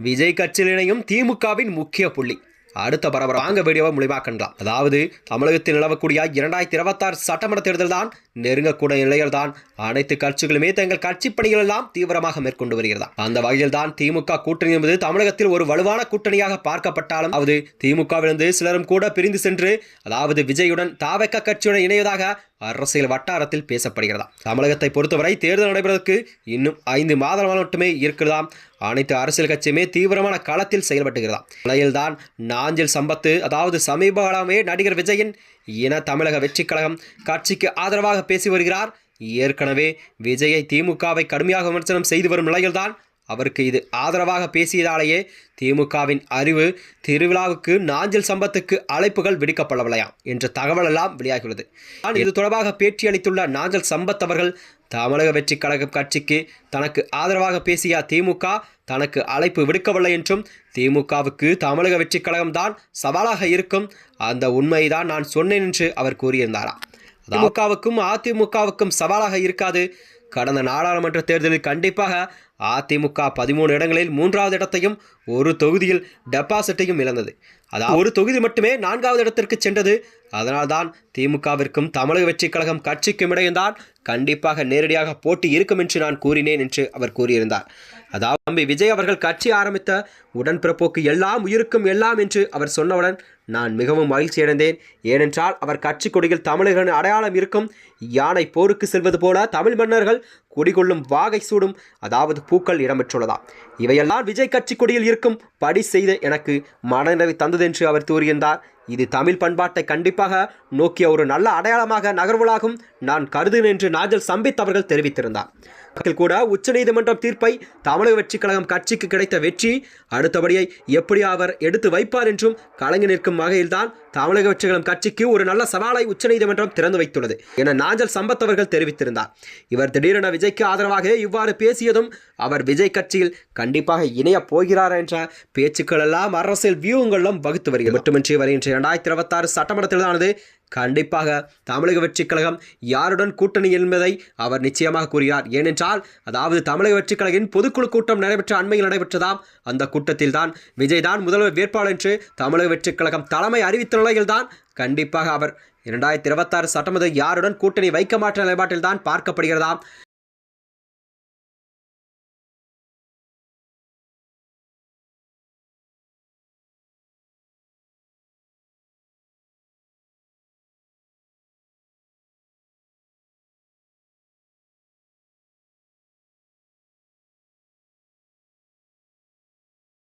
விஜய் கட்சியில் இணையும் திமுகவின் முக்கிய புள்ளி. அடுத்த பரபரப்பாங்க வீடியோவை மூலியமாக கண்டலாம். அதாவது தமிழகத்தில் நிலவக்கூடிய 2026 சட்டமன்ற தேர்தல் தான் நெருங்கக்கூடிய நிலையில் தான் அனைத்து கட்சிகளுமே தங்கள் கட்சி பணிகள் எல்லாம் தீவிரமாக மேற்கொண்டு வருகிறதா. அந்த வகையில் தான் திமுக கூட்டணி என்பது தமிழகத்தில் ஒரு வலுவான கூட்டணியாக பார்க்கப்பட்டாலும் அதாவது திமுகவிலிருந்து சிலரும் கூட பிரிந்து சென்று அதாவது விஜயுடன் தாவக கட்சியுடன் இணைவதாக அரசியல் வட்டாரத்தில் பேசப்படுகிறதா. தமிழகத்தை பொறுத்தவரை தேர்தல் நடைபெறுவதற்கு இன்னும் 5 மாதங்கள் மட்டுமே இருக்கிறதாம். அனைத்து அரசியல் கட்சியுமே தீவிரமான களத்தில் செயல்பட்டுகிறதா. நிலையில்தான் நாஞ்சில் சம்பத்து அதாவது சமீப காலமே நடிகர் விஜயின் இன தமிழக வெற்றி கழகம் கட்சிக்கு ஆதரவாக பேசி வருகிறார். ஏற்கனவே விஜயை திமுகவை கடுமையாக விமர்சனம் செய்து வரும் நிலையில்தான் அவருக்கு இது ஆதரவாக பேசியதாலேயே திமுகவின் அறிவு திருவிழாவுக்கு நாஞ்சில் சம்பத்துக்கு அழைப்புகள் விடுக்கப்படவில்லையாம் என்ற தகவல் எல்லாம் வெளியாகியுள்ளது. இது தொடர்பாக பேட்டியளித்துள்ள நாஞ்சில் சம்பத் அவர்கள் தமிழக வெற்றி கழகம் கட்சிக்கு தனக்கு ஆதரவாக பேசிய திமுக தனக்கு அழைப்பு விடுக்கவில்லை என்றும் திமுகவுக்கு தமிழக வெற்றி கழகம் தான் சவாலாக இருக்கும் அந்த உண்மைதான் நான் சொன்னேன் என்று அவர் கூறியிருந்தாராம். திமுகவுக்கும் அதிமுகவுக்கும் சவாலாக இருக்காது. கடந்த நாடாளுமன்ற தேர்தலில் கண்டிப்பாக அதிமுக 13 இடங்களில் 3வது இடத்தையும் ஒரு தொகுதியில் டெபாசிட்டையும் இழந்தது. அதாவது ஒரு தொகுதி மட்டுமே 4வது இடத்திற்கு சென்றது. அதனால்தான் திமுகவிற்கும் தமிழக வெற்றி கழகம் கட்சிக்கும் இடையேதான் கண்டிப்பாக நேரடியாக போட்டி இருக்கும் என்று நான் கூறினேன் என்று அவர் கூறியிருந்தார். அதாவது தம்பி விஜய் அவர்கள் கட்சி ஆரம்பித்த உடன்பிறப்போக்கு எல்லாம் உயிருக்கும் எல்லாம் என்று அவர் சொன்னவுடன் நான் மிகவும் மகிழ்ச்சி அடைந்தேன். ஏனென்றால் அவர் கட்சி கொடியில் தமிழர்களின் அடையாளம் இருக்கும். யானை போருக்கு செல்வது போல தமிழ் மன்னர்கள் குடிகொள்ளும் வாகை சூடும் அதாவது பூக்கள் இடம்பெற்றுள்ளதாம். இவையெல்லாம் விஜய் கட்சி கொடியில் இருக்கும் படி செய்த எனக்கு மனநிறைவை தந்தது என்று அவர் கூறியிருந்தார். இது தமிழ் பண்பாட்டை கண்டிப்பாக நோக்கிய ஒரு நல்ல அடையாளமாக நகர்வுகளாகும் நான் கருதுகிறேன் என்று நாஞ்சில் சம்பத் அவர்கள் தெரிவித்திருந்தார். கூட உச்சநீதிமன்றம் தீர்ப்பை தமிழக வெற்றி கழகம் கட்சிக்கு கிடைத்த வெற்றி அடுத்தபடியை எப்படி அவர் எடுத்து வைப்பார் என்றும் கலங்கி நிற்கும் வகையில்தான் தமிழக வெற்றி கழகம் கட்சிக்கு ஒரு நல்ல சவாலை உச்சநீதிமன்றம் திறந்து வைத்துள்ளது என நாஞ்சில் சம்பத் அவர்கள் தெரிவித்திருந்தார். இவர் திடீரென விஜய்க்கு ஆதரவாக இவ்வாறு பேசியதும் அவர் விஜய் கட்சியில் கண்டிப்பாக இணைய போகிறார் என்ற பேச்சுக்கள் எல்லாம் அரசியல் வியூகங்களும் வகுத்து வருகிறது. மட்டுமின்றி வருகின்ற 2026 சட்டமன்ற தேர்தலானது கண்டிப்பாக தமிழக வெற்றி கழகம் யாருடன் கூட்டணி என்பதை அவர் நிச்சயமாக கூறுகிறார். ஏனென்றால் அதாவது தமிழக வெற்றி கழகின் பொதுக்குழு கூட்டம் நடைபெற்ற அண்மையில் நடைபெற்றதாம். அந்த கூட்டத்தில் தான் விஜய் தான் முதல்வர் வேட்பாளர் என்று தமிழக வெற்றி கழகம் தலைமை அறிவித்த நிலையில்தான் கண்டிப்பாக அவர் 2026 சட்டமன்ற யாருடன் கூட்டணி வைக்க மாற்ற நிலைப்பாட்டில் தான் பார்க்கப்படுகிறதாம்.